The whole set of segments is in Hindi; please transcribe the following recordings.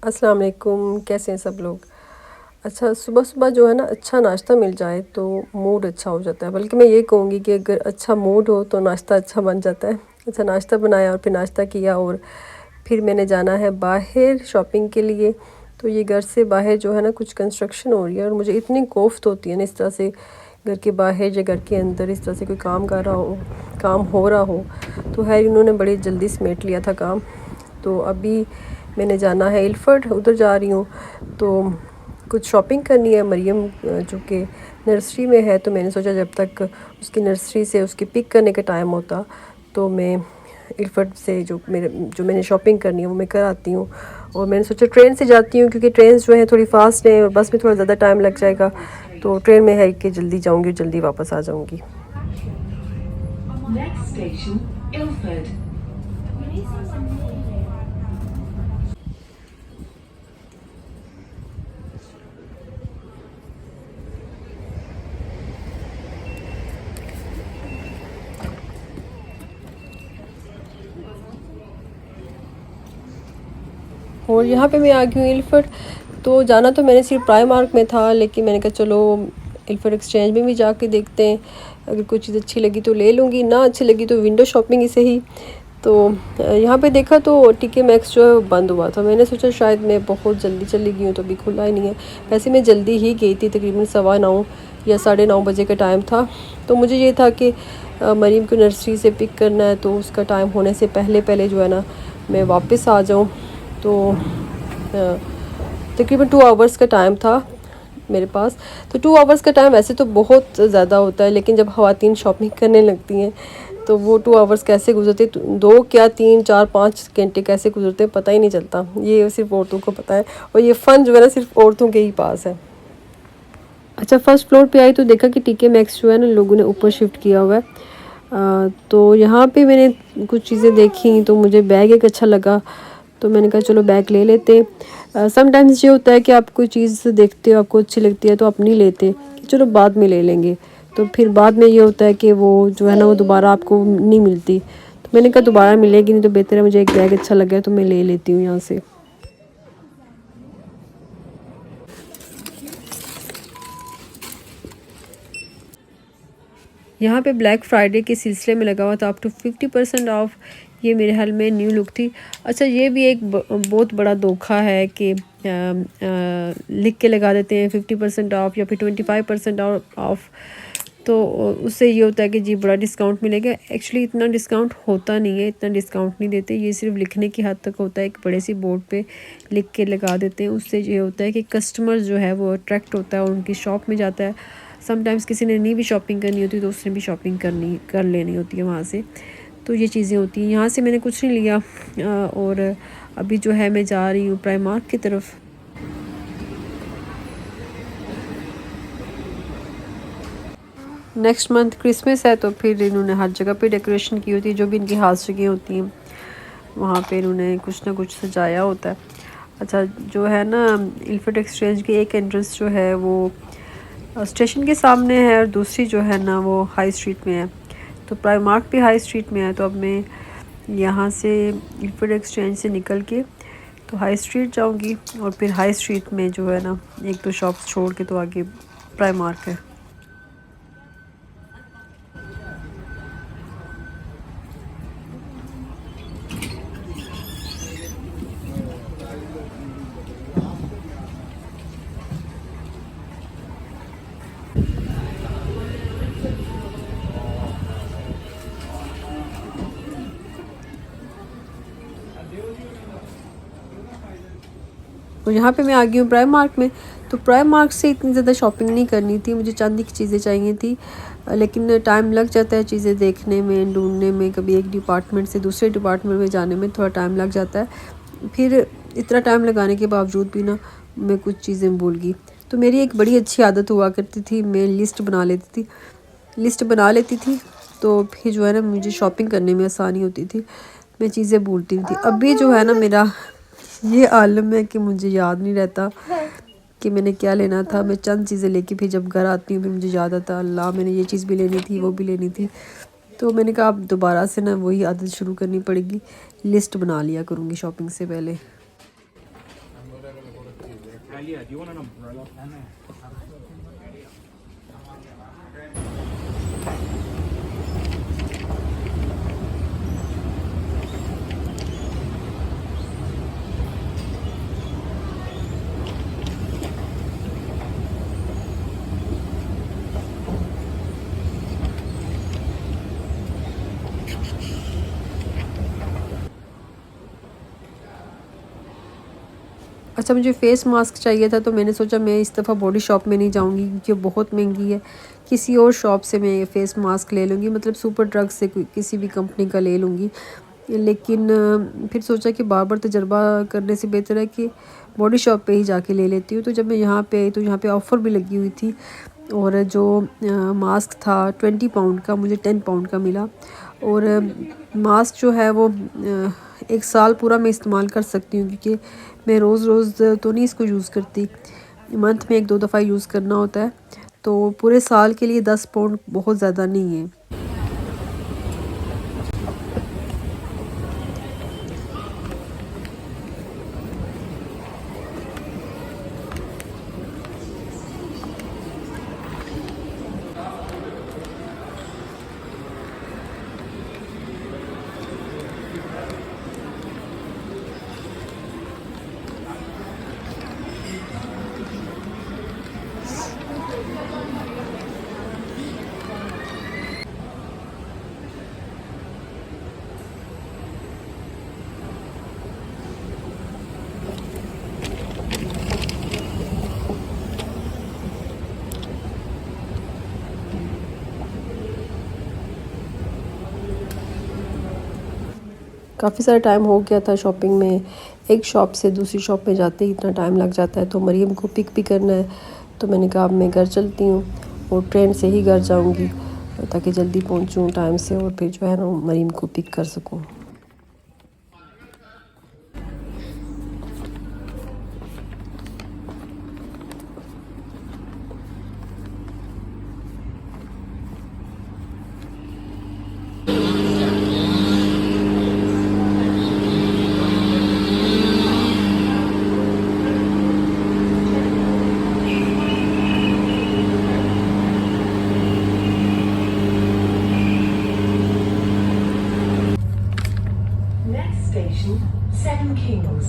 अस्सलाम वालेकुम। कैसे हैं सब लोग। अच्छा, सुबह सुबह जो है ना अच्छा नाश्ता मिल जाए तो मूड अच्छा हो जाता है। बल्कि मैं ये कहूँगी कि अगर अच्छा मूड हो तो नाश्ता अच्छा बन जाता है। अच्छा नाश्ता बनाया और फिर नाश्ता किया और फिर मैंने जाना है बाहर शॉपिंग के लिए। तो ये घर से बाहर जो है ना कुछ कंस्ट्रक्शन हो रही है और मुझे इतनी कोफ्त होती है ना इस तरह से घर के बाहर या घर के अंदर इस तरह से कोई काम कर रहा हो, काम हो रहा हो। तो है इन्होंने बड़ी जल्दी समेट लिया था काम। तो अभी मैंने जाना है इल्फर्ड, उधर जा रही हूँ। तो कुछ शॉपिंग करनी है। मरियम जो कि नर्सरी में है, तो मैंने सोचा जब तक उसकी नर्सरी से उसकी पिक करने का टाइम होता तो मैं इल्फर्ड से जो मैंने शॉपिंग करनी है वो मैं कर आती हूँ। और मैंने सोचा ट्रेन से जाती हूँ क्योंकि ट्रेन जो है थोड़ी फास्ट है और बस में थोड़ा ज़्यादा टाइम लग जाएगा। तो ट्रेन में है कि जल्दी जाऊँगी जल्दी वापस आ जाऊँगी। Next station, Ilford. और यहाँ पे मैं आ गई हूँ इल्फर्ड। तो जाना तो मैंने सिर्फ प्राइमार्क में था, लेकिन मैंने कहा चलो इल्फर्ड एक्सचेंज में भी जाके देखते हैं। अगर कोई चीज़ अच्छी लगी तो ले लूँगी, ना अच्छी लगी तो विंडो शॉपिंग ही सही। तो यहाँ पे देखा तो टीके मैक्स जो है वो बंद हुआ था। मैंने सोचा शायद मैं बहुत जल्दी चली गई हूँ तो अभी खुला ही नहीं है। वैसे मैं जल्दी ही गई थी, तकरीबन 9:15 या 9:30 बजे का टाइम था। तो मुझे ये था कि मरीम को नर्सरी से पिक करना है, तो उसका टाइम होने से पहले पहले जो है ना मैं वापस आ जाऊँ। तो तकरीबन 2 आवर्स का टाइम था मेरे पास। तो 2 आवर्स का टाइम वैसे तो बहुत ज़्यादा होता है, लेकिन जब ख़वातीन शॉपिंग करने लगती हैं तो वो 2 आवर्स कैसे गुजरते, 2 क्या 3 4 5 घंटे कैसे गुजरते हैं पता ही नहीं चलता। ये सिर्फ औरतों को पता है और ये फ़न जो है ना सिर्फ औरतों के ही पास है। अच्छा, फर्स्ट फ्लोर पे आई तो देखा कि टीके मैक्स जो है ना लोगों ने ऊपर शिफ्ट किया हुआ है। तो यहाँ पे मैंने कुछ चीज़ें देखी तो मुझे बैग एक अच्छा लगा, तो मैंने कहा चलो बैग ले लेते। समटाइम्स ये होता है कि आप कोई चीज़ देखते हो आपको अच्छी लगती है तो आप नहीं लेते कि चलो बाद में ले लेंगे। तो फिर बाद में ये होता है कि वो जो है ना वो दोबारा आपको नहीं मिलती। तो मैंने कहा दोबारा मिलेगी नहीं तो बेहतर है, मुझे एक बैग अच्छा लगा है तो मैं ले लेती हूँ यहाँ से। यहाँ पे ब्लैक फ्राइडे के सिलसिले में लगा हुआ था अप टू 50% ऑफ। ये मेरे हाल में न्यू लुक थी। अच्छा, ये भी एक बहुत बड़ा धोखा है कि लिख के लगा देते हैं 50% ऑफ या फिर 25% ऑफ। तो उससे ये होता है कि जी बड़ा डिस्काउंट मिलेगा। एक्चुअली इतना डिस्काउंट होता नहीं है, इतना डिस्काउंट नहीं देते। ये सिर्फ लिखने की हद तक होता है, एक बड़े सी बोर्ड पे लिख के लगा देते हैं। उससे ये होता है कि कस्टमर जो है वो अट्रैक्ट होता है और उनकी शॉप में जाता है। समटाइम्स किसी ने नहीं भी शॉपिंग करनी होती तो उसने भी शॉपिंग कर लेनी होती है वहाँ से। तो ये चीज़ें होती हैं। यहाँ से मैंने कुछ नहीं लिया और अभी जो है मैं जा रही हूँ प्राइमार्क की तरफ। नेक्स्ट मंथ क्रिसमस है तो फिर इन्होंने हर जगह पे डेकोरेशन की होती है, जो भी इनकी खास जगह होती हैं वहाँ पे इन्होंने कुछ ना कुछ सजाया होता है। अच्छा, जो है ना इल्फर्ड एक्सचेंज की एक एंट्रेंस जो है वो स्टेशन के सामने है और दूसरी जो है ना वो हाई स्ट्रीट में है। तो प्राइमार्क भी हाई स्ट्रीट में है। तो अब मैं यहाँ से इल्फर्ड एक्सचेंज से निकल के तो हाई स्ट्रीट जाऊँगी और फिर हाई स्ट्रीट में जो है ना एक दो शॉप्स छोड़ के तो आगे प्राइमार्क है। और यहाँ पे मैं आ गई हूँ प्राइमार्क में। तो प्राइमार्क से इतनी ज़्यादा शॉपिंग नहीं करनी थी, मुझे चांदी की चीज़ें चाहिए थी। लेकिन टाइम लग जाता है चीज़ें देखने में, ढूंढने में, कभी एक डिपार्टमेंट से दूसरे डिपार्टमेंट में जाने में थोड़ा टाइम लग जाता है। फिर इतना टाइम लगाने के बावजूद भी ना मैं कुछ चीज़ें भूल गई। तो मेरी एक बड़ी अच्छी आदत हुआ करती थी, मैं लिस्ट बना लेती थी। तो फिर जो है ना मुझे शॉपिंग करने में आसानी होती थी, मैं चीज़ें भूलती नहीं थी। अभी जो है ना मेरा ये आलम है कि मुझे याद नहीं रहता कि मैंने क्या लेना था। मैं चंद चीज़ें लेके फिर जब घर आती हूँ फिर मुझे याद आता अल्लाह मैंने ये चीज़ भी लेनी थी, वो भी लेनी थी। तो मैंने कहा अब दोबारा से ना वही आदत शुरू करनी पड़ेगी, लिस्ट बना लिया करूँगी शॉपिंग से पहले। Alia, do you want an umbrella? अच्छा, मुझे फ़ेस मास्क चाहिए था तो मैंने सोचा मैं इस दफ़ा बॉडी शॉप में नहीं जाऊंगी क्योंकि बहुत महंगी है। किसी और शॉप से मैं ये फ़ेस मास्क ले लूँगी, मतलब सुपर ड्रग से किसी भी कंपनी का ले लूँगी। लेकिन फिर सोचा कि बार बार तजर्बा करने से बेहतर है कि बॉडी शॉप पे ही जाके ले लेती हूँ। तो जब मैं यहाँ पे आई तो यहाँ पे ऑफ़र भी लगी हुई थी और जो मास्क था 20 पाउंड का मुझे 10 पाउंड का मिला। और मास्क जो है वो 1 साल पूरा मैं इस्तेमाल कर सकती हूँ क्योंकि मैं रोज़ रोज़ तो नहीं इसको यूज़ करती, मंथ में 1-2 दफ़ा यूज़ करना होता है। तो पूरे साल के लिए 10 पाउंड बहुत ज़्यादा नहीं है। काफ़ी सारा टाइम हो गया था शॉपिंग में, एक शॉप से दूसरी शॉप में जाते ही इतना टाइम लग जाता है। तो मरीम को पिक भी करना है तो मैंने कहा अब मैं घर चलती हूँ और ट्रेन से ही घर जाऊँगी ताकि जल्दी पहुँचूँ टाइम से और फिर जो है ना मरीम को पिक कर सकूँ। Next station, Seven Kings.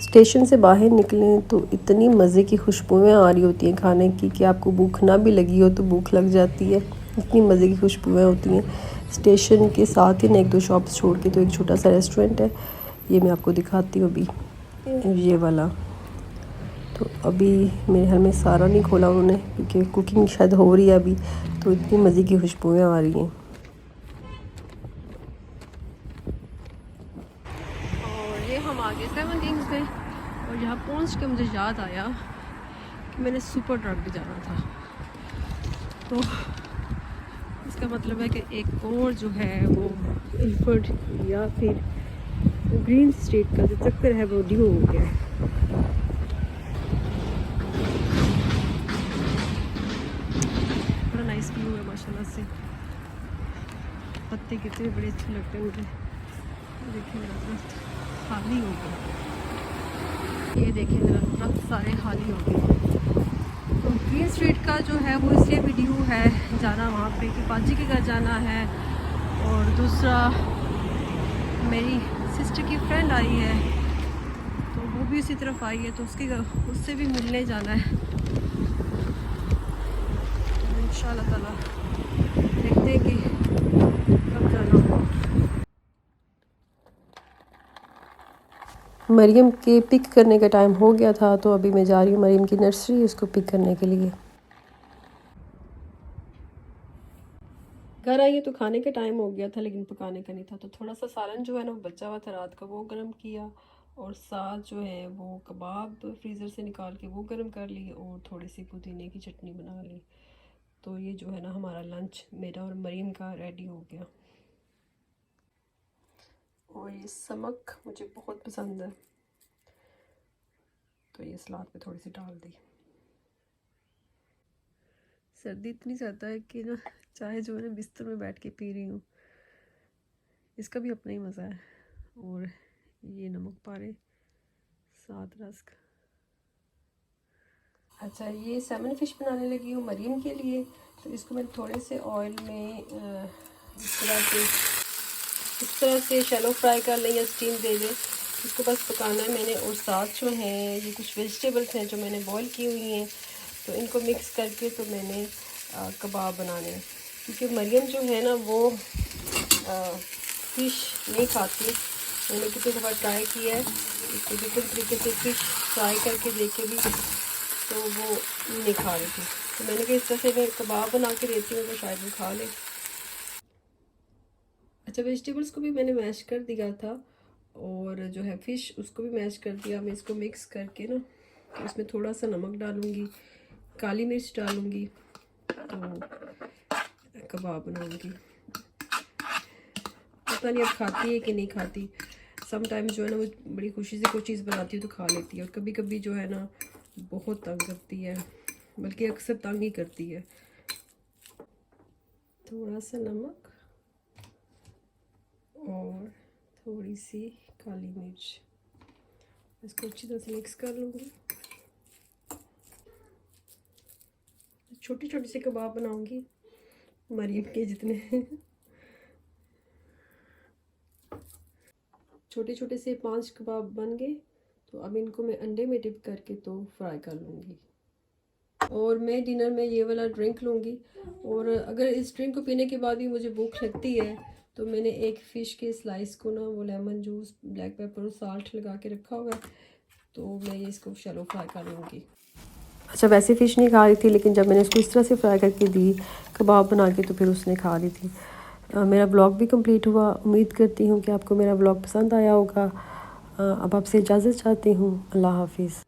Station से बाहर निकलें तो इतनी मज़े की खुशबुएं आ रही होती हैं खाने की कि आपको भूख ना भी लगी हो तो भूख लग जाती है। इतनी मज़े की खुशबुएं होती हैं। स्टेशन के साथ ही ना 1-2 शॉप्स छोड़ के तो एक छोटा सा रेस्टोरेंट है, ये मैं आपको दिखाती हूँ अभी, ये वाला। तो अभी मेरे घर में सारा नहीं खोला उन्होंने क्योंकि कुकिंग शायद हो रही है अभी, तो इतनी मज़े की खुशबुएं आ रही हैं। और ये हम आ गए 7 किंग्स में और यहाँ पहुँच के मुझे याद आया कि मैंने सुपर ड्रग भी जाना था। तो इसका मतलब है कि एक और जो है वो इल्फर्ड या फिर ग्रीन स्ट्रीट का जो चक्कर है वो ड्यू हो गया है। बड़ा नाइस व्यू है माशाल्लाह से, पत्ते कितने बड़े अच्छे लगते हैं मुझे। देखिए मेरा दरख्त खाली हो गया, ये देखिए मेरा दरख्त सारे खाली हो गए। तो ग्रीन स्ट्रीट का जो है वो इसलिए भी ड्यू है जाना वहाँ पे कि पाजी के घर जाना है और दूसरा मेरी सिस्टर की फ्रेंड आई है तो वो भी उसी तरफ आई है तो उससे भी मिलने जाना है। इंशाल्लाह ताला देखते हैं कि कब जाना हो। मरीम के पिक करने का टाइम हो गया था तो अभी मैं जा रही हूँ मरीम की नर्सरी उसको पिक करने के लिए। घर आई तो खाने का टाइम हो गया था लेकिन पकाने का नहीं था, तो थोड़ा सा सालन जो है ना वो बचा हुआ था रात का वो गर्म किया और साथ जो है वो कबाब फ्रीज़र से निकाल के वो गर्म कर ली और थोड़ी सी पुदीने की चटनी बना ली। तो ये जो है ना हमारा लंच मेरा और मरीम का रेडी हो गया। और ये समक मुझे बहुत पसंद है तो ये सलाद पे थोड़ी सी डाल दी। सर्दी इतनी ज़्यादा है कि ना चाय जो है ना बिस्तर में बैठ के पी रही हूँ, इसका भी अपना ही मज़ा है। और ये नमक पारे, साथ रस्क। अच्छा, ये सैमन फ़िश बनाने लगी हूँ मरीम के लिए। तो इसको मैंने थोड़े से ऑयल में इस तरह से शैलो फ्राई कर लें या स्टीम दे दें। इसको बस पकाना है मैंने। और साथ जो है ये कुछ वेजिटेबल्स हैं जो मैंने बॉईल की हुई हैं, तो इनको मिक्स करके तो मैंने कबाब बनाने हैं। क्योंकि मरियम जो है ना वो फ़िश नहीं खाती। मैंने कितनी दफ़ा ट्राई किया है इसको डिफरेंट तरीके से फ़िश फ्राई करके देखे भी, तो वो नहीं खा रही थी। तो मैंने कहा इस तरह से मैं कबाब बना के देती हूँ तो शायद वो खा ले। अच्छा, वेजिटेबल्स को भी मैंने मैश कर दिया था और जो है फ़िश उसको भी मैश कर दिया। मैं इसको मिक्स करके ना इसमें थोड़ा सा नमक डालूँगी, काली मिर्च डालूँगी, तो कबाब बनाऊँगी। पता नहीं अब खाती है कि नहीं खाती। समटाइम्स जो है ना वो बड़ी खुशी से कोई चीज़ बनाती है तो खा लेती है, और कभी कभी जो है ना बहुत तंग करती है, बल्कि अक्सर तंग ही करती है। थोड़ा सा नमक और थोड़ी सी काली मिर्च, इसको अच्छी तरह से मिक्स कर लूँगी। छोटी छोटी सी कबाब बनाऊँगी मरीम के जितने छोटे छोटे से 5 कबाब बन गए। तो अब इनको मैं अंडे में डिप करके तो फ्राई कर लूँगी। और मैं डिनर में ये वाला ड्रिंक लूँगी। और अगर इस ड्रिंक को पीने के बाद भी मुझे भूख लगती है तो मैंने एक फ़िश के स्लाइस को ना वो लेमन जूस, ब्लैक पेपर और साल्ट लगा के रखा हुआ है, तो मैं ये इसको शैलो फ्राई कर लूँगी। अच्छा, वैसे फ़िश नहीं खा रही थी, लेकिन जब मैंने इसको इस तरह से फ्राई करके दी कबाब बना के, तो फिर उसने खा ली थी। मेरा ब्लॉग भी कंप्लीट हुआ। उम्मीद करती हूँ कि आपको मेरा ब्लॉग पसंद आया होगा। अब आपसे इजाज़त चाहती हूँ। अल्लाह हाफिज़।